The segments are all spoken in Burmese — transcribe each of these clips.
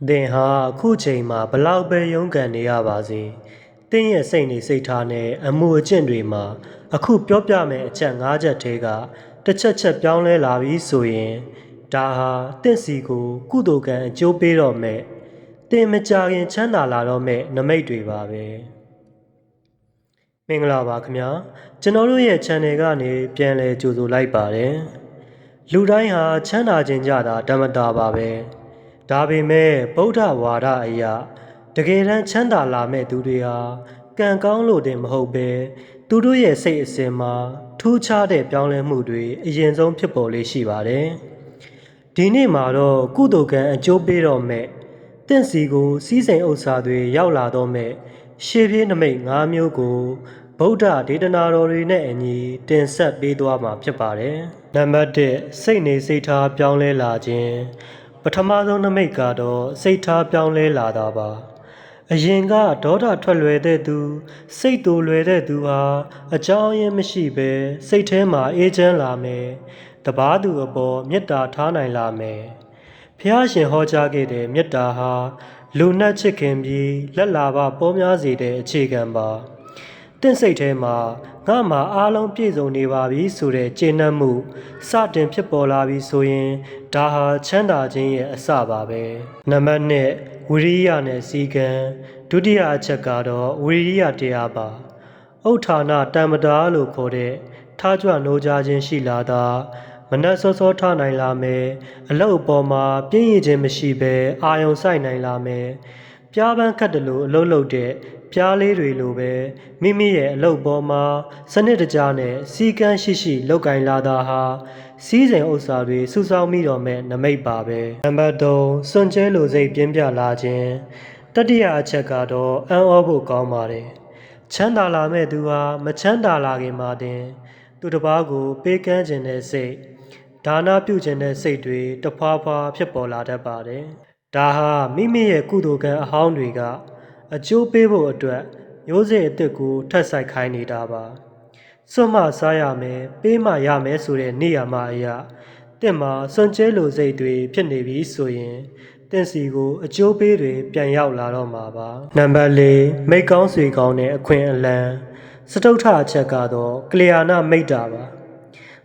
သင်ဟာအခုချိန်မှာဘလောက်ပဲရုန်းကန်နေရပါစေသင်ရဲ့စိတ်နေစိတ်ထားနဲ့အမှုအကျင့်တွေမှာအခုပြောပြမယ့်အချက်၅ချက်ထဲကတစ်ချက်ပြောင်းလဲလာပြီဆိုရင်ဒါဟာသင်စီကိုကုသိုလ်ကံအကျိုးပေးတော့မဲ့သင်မကြခင်ချမ်းသာလာတော့မဲ့နမိတ်တွေပါပဲမင်္ဂလာပါခင်ဗျာကျွန်တော်တို့ရဲ့ channel ကနေပြန်လည်ကြိုဆိုလိုက်ပါတယ်လူတိုင်းဟာချမ်းသာခြင်းကြတာဓမ္မတာပါပဲဒါပေမဲ့ဗုဒ္ဓဝါဒအရာတကယ်တမ်းချမ်းသာလာမဲ့သူတွေဟာကံကောင်းလို့တင်မဟုတ်ပဲသူတို့ရဲ့စိတ်အစဉ်မှာထူးခြားတဲ့ပြောင်းလဲမှုတွေအရင်ဆုံးဖြစ်ပေါ်လေးရှိပါတယ်ဒီနေ့မှာတော့ကုသိုလ်ကံအကျိုးပေးတော့မဲ့တင့်စီကိုစီးစိမ်ဥစ္စာတွေရောက်လာတော့မဲ့ရှေးပြေးနမိတ်၅မျိုးကိုဗုဒ္ဓဒေသနာတော်တွေနဲ့အညီတင်ဆက်ပေးသွားမှာဖြစ်ပါတယ်နံပါတ်1စိတ်နေစိတ်ထားပြောင်းလဲလာခြင်းပထမဆုံးနမိတ်ကတော့စိတ်ထားပြောင်းလဲလာတာပါအရင်ကဒေါသထွက်လွယ်တဲ့သူစိတ်တူလွယ်တဲ့သူဟာအကြောင်းရင်းမရှိဘဲစိတ်ထဲမှာအေးချမ်းလာမယ်တပားသူအပေါ်မေတ္တာထားနိုင်လာမယ်ဖျားရှင်ဟောကြားခဲ့တဲ့မေတ္တာဟာလူနှက်ချစ်ခင်ပြီးလက်လာပပေါများစေတဲ့အခြေခံပါတင့်စိတ်ထဲမှာငါမှာအားလုံးပြည့်စုံနေပါပြီဆိုတဲ့ကျေနပ်မှုစတင်ဖြစ်ပေါ်လာပြီဆိုရင်ဒါဟာချမ်းသာခြင်းရဲ့အစပါပဲနံပါတ်1ဝိရိယနဲ့စီကံဒုတိယအချက်ကတော့ဝိရိယတရားပါဥဋ္ဌာဏတမ္ပတာလို့ခေါ်တဲ့ထားကြွနိုးကြခြင်းရှိလာတာမနှက်စောစောထနိုင်လာမယ်အလုတ်အပေါ်မှာပြင်းရခြင်းမရှိဘဲအာယုံဆိုင်နိုင်လာမယ်ပြားပန်းခတ်တယ်လို့အလုတ်လုပ်တဲ့ပြားလေးတွေလိုပဲမိမိရဲ့အလုပ်ပေါ်မှာစနစ်တကျနဲ့စီကံရှိလောက်ကင်လာတာဟာစီးစိမ်ဥစ္စာတွေစုဆောင်းမိတော့မဲ့နမိတ်ပါပဲနံပါတ်3စွန့်ကြဲလိုစိတ်ပြင်းပြလာခြင်းတတိယအချက်ကတော့အံ့ဩဖို့ကောင်းပါတယ်ချမ်းသာလာမဲ့သူဟာမချမ်းသာလာခင်မှာတင်သူတစ်ပါးကိုပေးကမ်းခြင်းတဲ့စိတ်ဒါနပြုခြင်းတဲ့စိတ်တွေတဖွာဖွာဖြစ်ပေါ်လာတတ်ပါတယ်ဒါဟာမိမိရဲ့ကုသိုလ်ကံအဟောင်းတွေကအကျိုးပေးဖို့အတွက်မျိုးစေ့အစ်စ်ကိုထပ်ဆိုင်ခိုင်းနေတာပါစွန့်မှစားရမယ်ပေးမှရမယ်ဆိုတဲ့နေရာမှာအရာတင့်မှာစွန့်ကြဲလိုစိတ်တွေဖြစ်နေပြီဆိုရင်တင့်စီကိုအကျိုးပေးတွေပြန်ရောက်လာတော့မှာပါနံပါတ်4မိတ်ကောင်းဆွေကောင်းတဲ့အခွင့်အလမ်းစတုထအချက်ကတော့ကလျာဏမိတ်တာပါ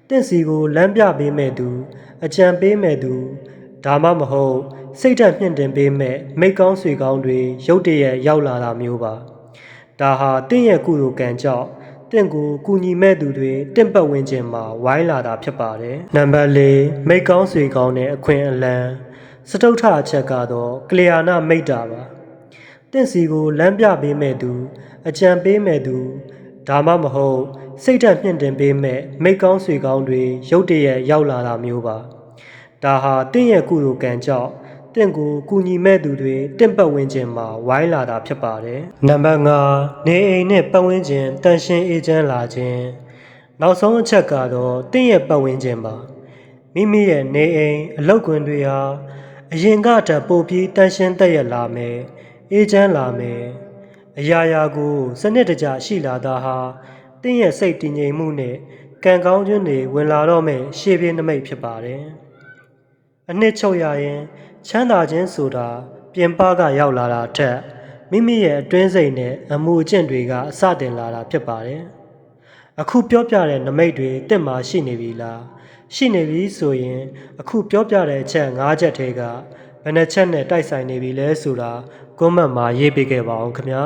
တင့်စီကိုလမ်းပြပေးမဲ့သူအကြံပေးမဲ့သူဒါမှမဟုတ်စိတ်ဓာတ်မြင့်တင်ပေးမဲ့မိတ်ကောင်းဆွေကောင်းတွေရုတ်တရက်ရောက်လာတာမျိုးပါဒါဟာတင့်ရဲ့ကုသိုလ်ကံကြောင့်တင့်ကိုကူညီမဲ့သူတွေတင့်ပတ်ဝန်းကျင်မှာဝိုင်းလာတာဖြစ်ပါတယ်နံပါတ်4မိတ်ကောင်းဆွေကောင်းတဲ့အခွင့်အလမ်းစတုထအချက်ကတော့ကလျာဏမိတ်တာပါတင့်စီကိုလမ်းပြပေးမဲ့သူအကြံပေးမဲ့သူဒါမှမဟုတ်စိတ်ဓာတ်မြင့်တင်ပေးမဲ့မိတ်ကောင်းဆွေကောင်းတွေရုတ်တရက်ရောက်လာတာမျိုးပါဒါဟာတင့်ရဲ့ကုသိုလ်ကံကြောင့်တင့်ကိုကူညီမဲ့သူတွေတင့်ပတ်ဝန်းကျင်မှာဝိုင်းလာတာဖြစ်ပါတယ်နံပါတ်5နေအိမ်နဲ့ပတ်ဝန်းကျင်တန်ရှင်းအေးချမ်းလာခြင်းနောက်ဆုံးအချက်ကတော့တင့်ရဲ့ပတ်ဝန်းကျင်ပါမိမိရဲ့နေအိမ်အလုပ်ကွင်းတွေဟာအရင်ကတည်းပိုပြီးတန်ရှင်းသက်ရလာမယ်အေးချမ်းလာမယ်အရာရာကိုစနစ်တကျရှိလာတာဟာတင့်ရဲ့စိတ်တည်ငြိမ်မှုနဲ့ကံကောင်းခြင်းတွေဝင်လာတော့မဲ့ရှေးပြေးနမိတ်ဖြစ်ပါတယ်အနှစ်ချုပ်ရရင်ချမ်းသာခြင်းဆိုတာပြင်ပကရောက်လာတာထက်မိမိရဲ့အတွင်းစိတ်နဲ့အမှုအကျင့်တွေကအစတင်လာတာဖြစ်ပါတယ်အခုပြောပြတဲ့နမိတ်တွေတင့်မှာရှိနေပြီလားရှိနေပြီဆိုရင်အခုပြောပြတဲ့အချက်၅ချက်ထဲကဘယ်နှချက်နဲ့တိုက်ဆိုင်နေပြီလဲဆိုတာကွန်မန့်မှာရေးပေးခဲ့ပါအောင်ခင်ဗျာ